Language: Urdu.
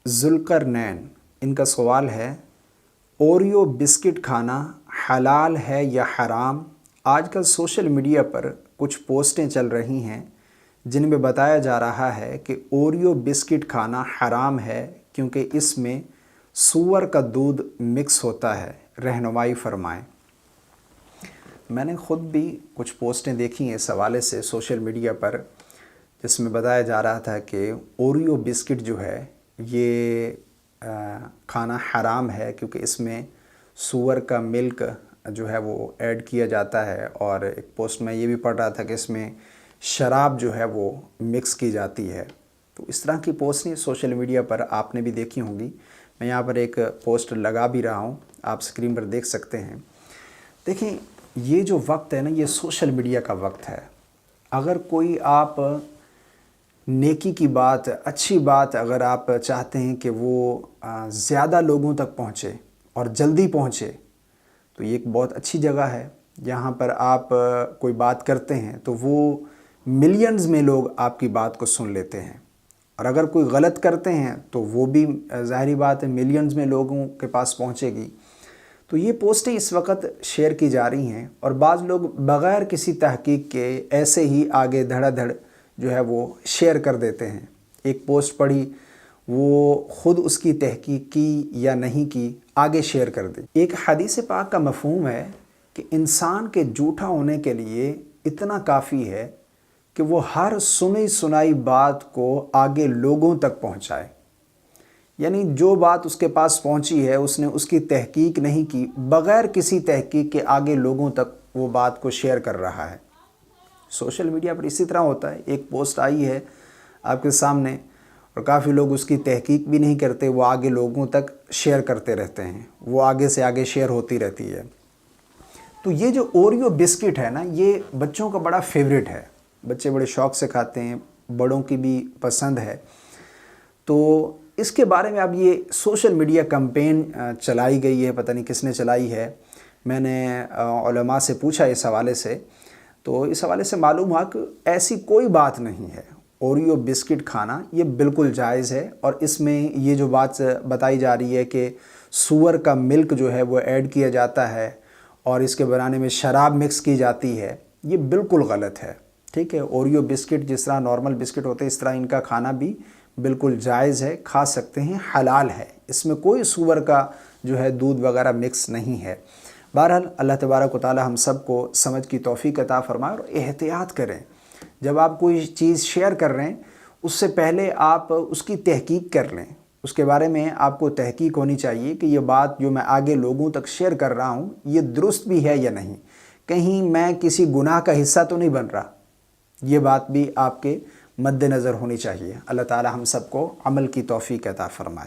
ذوالقرنین، ان کا سوال ہے اوریو بسکٹ کھانا حلال ہے یا حرام؟ آج کل سوشل میڈیا پر کچھ پوسٹیں چل رہی ہیں جن میں بتایا جا رہا ہے کہ اوریو بسکٹ کھانا حرام ہے کیونکہ اس میں سور کا دودھ مکس ہوتا ہے، رہنمائی فرمائیں۔ میں نے خود بھی کچھ پوسٹیں دیکھی ہیں اس حوالے سے سوشل میڈیا پر، جس میں بتایا جا رہا تھا کہ اوریو بسکٹ جو ہے یہ کھانا حرام ہے کیونکہ اس میں سور کا ملک جو ہے وہ ایڈ کیا جاتا ہے، اور ایک پوسٹ میں یہ بھی پڑھ رہا تھا کہ اس میں شراب جو ہے وہ مکس کی جاتی ہے۔ تو اس طرح کی پوسٹیں سوشل میڈیا پر آپ نے بھی دیکھی ہوں گی۔ میں یہاں پر ایک پوسٹ لگا بھی رہا ہوں، آپ سکرین پر دیکھ سکتے ہیں۔ دیکھیں، یہ جو وقت ہے نا، یہ سوشل میڈیا کا وقت ہے۔ اگر کوئی آپ نیکی کی بات، اچھی بات اگر آپ چاہتے ہیں کہ وہ زیادہ لوگوں تک پہنچے اور جلدی پہنچے، تو یہ ایک بہت اچھی جگہ ہے۔ یہاں پر آپ کوئی بات کرتے ہیں تو وہ ملینز میں لوگ آپ کی بات کو سن لیتے ہیں، اور اگر کوئی غلط کرتے ہیں تو وہ بھی ظاہری بات ہے ملینز میں لوگوں کے پاس پہنچے گی۔ تو یہ پوسٹیں اس وقت شیئر کی جا رہی ہیں، اور بعض لوگ بغیر کسی تحقیق کے ایسے ہی آگے دھڑا دھڑ جو ہے وہ شیئر کر دیتے ہیں۔ ایک پوسٹ پڑھی، وہ خود اس کی تحقیق کی یا نہیں کی، آگے شیئر کر دی۔ ایک حدیث پاک کا مفہوم ہے کہ انسان کے جھوٹا ہونے کے لیے اتنا کافی ہے کہ وہ ہر سنی سنائی بات کو آگے لوگوں تک پہنچائے۔ یعنی جو بات اس کے پاس پہنچی ہے، اس نے اس کی تحقیق نہیں کی، بغیر کسی تحقیق کے آگے لوگوں تک وہ بات کو شیئر کر رہا ہے۔ سوشل میڈیا پر اسی طرح ہوتا ہے، ایک پوسٹ آئی ہے آپ کے سامنے اور کافی لوگ اس کی تحقیق بھی نہیں کرتے، وہ آگے لوگوں تک شیئر کرتے رہتے ہیں، وہ آگے سے آگے شیئر ہوتی رہتی ہے۔ تو یہ جو اوریو بسکٹ ہے نا، یہ بچوں کا بڑا فیوریٹ ہے، بچے بڑے شوق سے کھاتے ہیں، بڑوں کی بھی پسند ہے۔ تو اس کے بارے میں اب یہ سوشل میڈیا کمپین چلائی گئی ہے، پتہ نہیں کس نے چلائی ہے۔ میں نے علماء سے پوچھا اس حوالے سے، تو اس حوالے سے معلوم ہوا کہ ایسی کوئی بات نہیں ہے۔ اوریو بسکٹ کھانا یہ بالکل جائز ہے، اور اس میں یہ جو بات بتائی جا رہی ہے کہ سور کا ملک جو ہے وہ ایڈ کیا جاتا ہے اور اس کے بنانے میں شراب مکس کی جاتی ہے، یہ بالکل غلط ہے۔ ٹھیک ہے، اوریو بسکٹ جس طرح نارمل بسکٹ ہوتے ہیں، اس طرح ان کا کھانا بھی بالکل جائز ہے، کھا سکتے ہیں، حلال ہے۔ اس میں کوئی سور کا جو ہے دودھ وغیرہ مکس نہیں ہے۔ بہرحال اللہ تبارک و تعالی ہم سب کو سمجھ کی توفیق عطا فرمائے، اور احتیاط کریں۔ جب آپ کوئی چیز شیئر کر رہے ہیں، اس سے پہلے آپ اس کی تحقیق کر لیں، اس کے بارے میں آپ کو تحقیق ہونی چاہیے کہ یہ بات جو میں آگے لوگوں تک شیئر کر رہا ہوں یہ درست بھی ہے یا نہیں، کہیں میں کسی گناہ کا حصہ تو نہیں بن رہا۔ یہ بات بھی آپ کے مد نظر ہونی چاہیے۔ اللہ تعالی ہم سب کو عمل کی توفیق عطا فرمائے۔